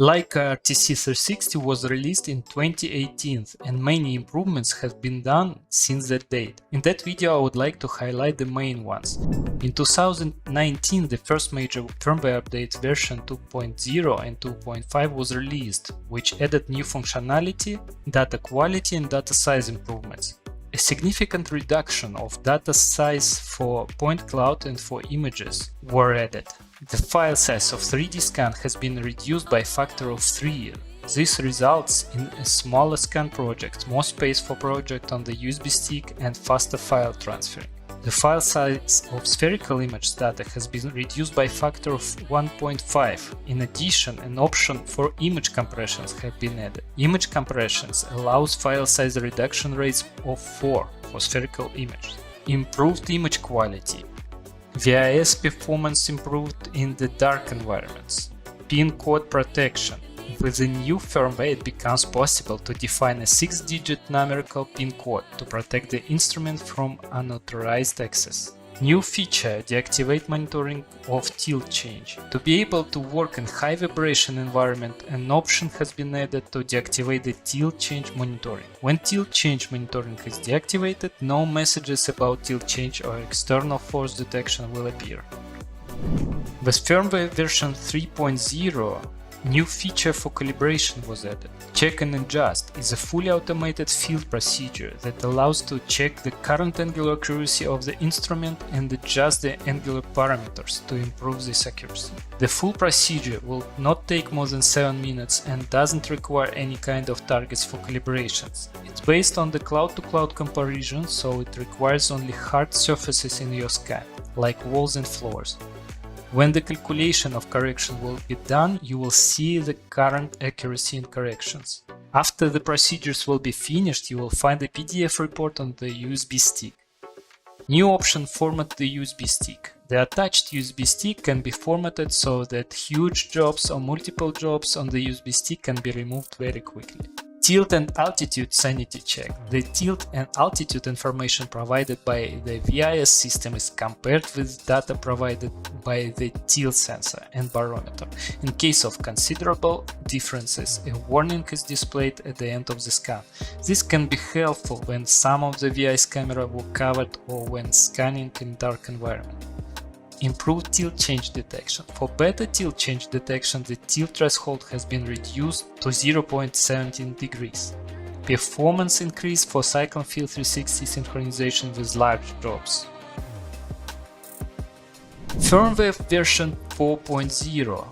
Leica RTC360 was released in 2018 and many improvements have been done since that date. In that video I would like to highlight the main ones. In 2019 the first major firmware update version 2.0 and 2.5 was released, which added new functionality, data quality and data size improvements. A significant reduction of data size for point cloud and for images were added. The file size of 3D scan has been reduced by a factor of 3. This results in a smaller scan project, more space for project on the USB stick and faster file transferring. The file size of spherical image data has been reduced by a factor of 1.5. In addition, an option for image compressions have been added. Image compressions allows file size reduction rates of 4 for spherical images. Improved image quality. VIS performance improved in the dark environments. Pin code protection. With the new firmware it becomes possible to define a 6-digit numerical pin code to protect the instrument from unauthorized access. New feature: deactivate monitoring of tilt change. To be able to work in high vibration environment, an option has been added to deactivate the tilt change monitoring. When tilt change monitoring is deactivated, no messages about tilt change or external force detection will appear. With firmware version 3.0, new feature for calibration was added. Check and adjust is a fully automated field procedure that allows to check the current angular accuracy of the instrument and adjust the angular parameters to improve this accuracy. The full procedure will not take more than 7 minutes and doesn't require any kind of targets for calibrations. It's based on the cloud-to-cloud comparison, so it requires only hard surfaces in your scan, like walls and floors. When the calculation of correction will be done, you will see the current accuracy in corrections. After the procedures will be finished, you will find a PDF report on the USB stick. New option: format the USB stick. The attached USB stick can be formatted so that huge jobs or multiple jobs on the USB stick can be removed very quickly. Tilt and altitude sanity check. The tilt and altitude information provided by the VIS system is compared with data provided by the tilt sensor and barometer. In case of considerable differences, a warning is displayed at the end of the scan. This can be helpful when some of the VIS camera were covered or when scanning in dark environment. Improved tilt change detection. For better tilt change detection, the tilt threshold has been reduced to 0.17 degrees. Performance increase for Cyclone Field 360 synchronization with large jobs. Firmware version 4.0.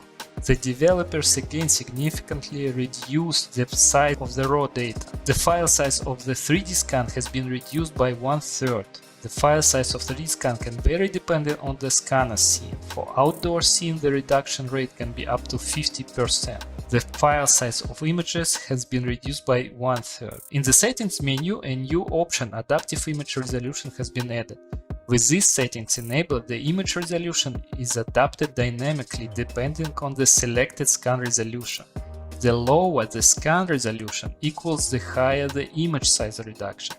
The developers again significantly reduced the size of the raw data. The file size of the 3D scan has been reduced by 1/3. The file size of the 3D scan can vary depending on the scanner scene. For outdoor scene, the reduction rate can be up to 50%. The file size of images has been reduced by 1/3. In the settings menu, a new option, adaptive image resolution, has been added. With these settings enabled, the image resolution is adapted dynamically depending on the selected scan resolution. The lower the scan resolution equals, the higher the image size reduction.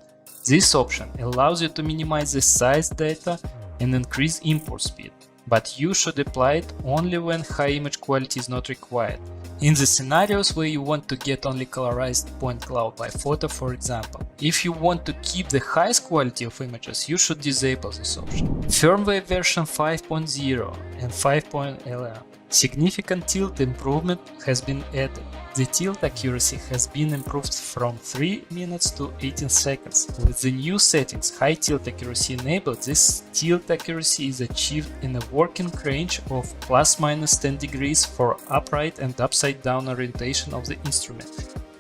This option allows you to minimize the size data and increase import speed, but you should apply it only when high image quality is not required. In the scenarios where you want to get only colorized point cloud by photo, for example. If you want to keep the highest quality of images, you should disable this option. Firmware version 5.0 and 5.11. Significant tilt improvement has been added. The tilt accuracy has been improved from 3 minutes to 18 seconds. With the new settings, high tilt accuracy enabled, this tilt accuracy is achieved in a working range of ±10 degrees for upright and upside down orientation of the instrument.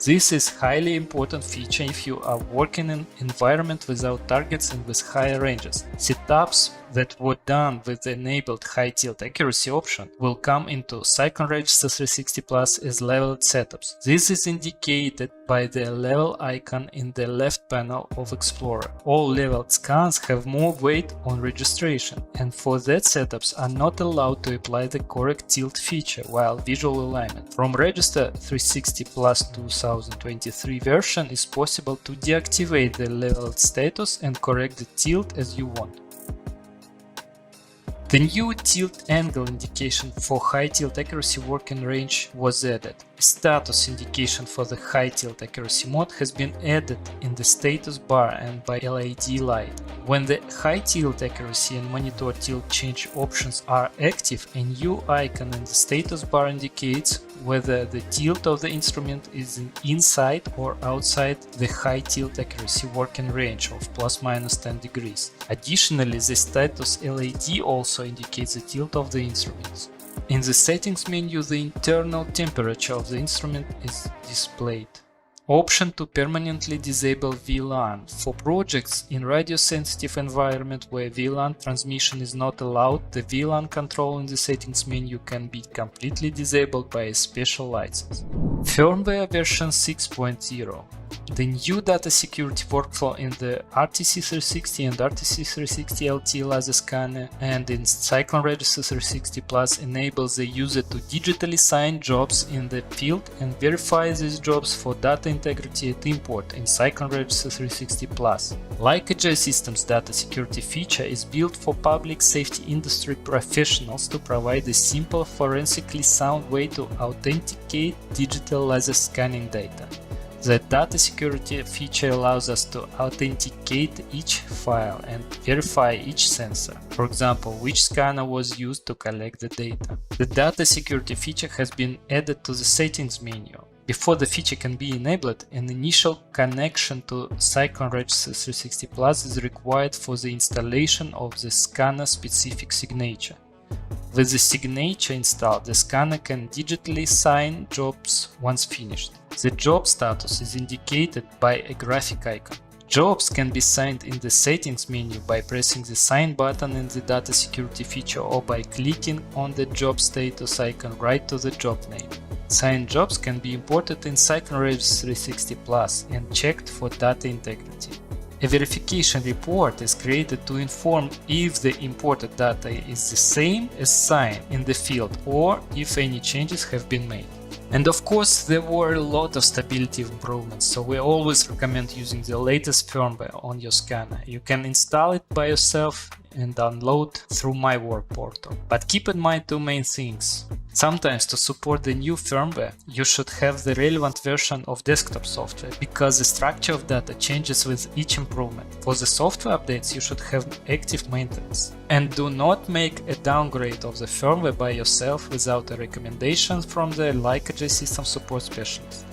This is highly important feature if you are working in environment without targets and with higher ranges. Setups that were done with the enabled high tilt accuracy option will come into Cyclone Register 360 Plus as leveled setups. This is indicated by the level icon in the left panel of Explorer. All leveled scans have more weight on registration, and for that setups are not allowed to apply the correct tilt feature while visual alignment. From Register 360 Plus 2023 version is possible to deactivate the leveled status and correct the tilt as you want. The new tilt angle indication for high tilt accuracy working range was added. A status indication for the high tilt accuracy mode has been added in the status bar and by LED light. When the high tilt accuracy and monitor tilt change options are active, a new icon in the status bar indicates whether the tilt of the instrument is inside or outside the high tilt accuracy working range of ±10 degrees. Additionally, the status LED also indicates the tilt of the instruments. In the settings menu, the internal temperature of the instrument is displayed. Option to permanently disable VLAN. For projects in radio-sensitive environment where VLAN transmission is not allowed, the VLAN control in the settings menu can be completely disabled by a special license. Firmware version 6.0. The new data security workflow in the RTC360 and RTC360 LT laser scanner and in Cyclone Register 360 Plus enables the user to digitally sign jobs in the field and verify these jobs for data integrity at import in Cyclone Register 360 Plus. Leica System's data security feature is built for public safety industry professionals to provide a simple, forensically sound way to authenticate digital laser scanning data. The data security feature allows us to authenticate each file and verify each sensor, for example, which scanner was used to collect the data. The data security feature has been added to the settings menu. Before the feature can be enabled, an initial connection to Cyclone Register 360 Plus is required for the installation of the scanner-specific signature. With the signature installed, the scanner can digitally sign jobs once finished. The job status is indicated by a graphic icon. Jobs can be signed in the settings menu by pressing the sign button in the data security feature or by clicking on the job status icon right to the job name. Signed jobs can be imported in Cyclone Register 360 Plus and checked for data integrity. A verification report is created to inform if the imported data is the same as signed in the field or if any changes have been made. And of course, there were a lot of stability improvements, so we always recommend using the latest firmware on your scanner. You can install it by yourself and download through my work portal. But keep in mind two main things. Sometimes to support the new firmware, you should have the relevant version of desktop software, because the structure of data changes with each improvement. For the software updates, you should have active maintenance. And do not make a downgrade of the firmware by yourself without a recommendation from the Leica system support specialist.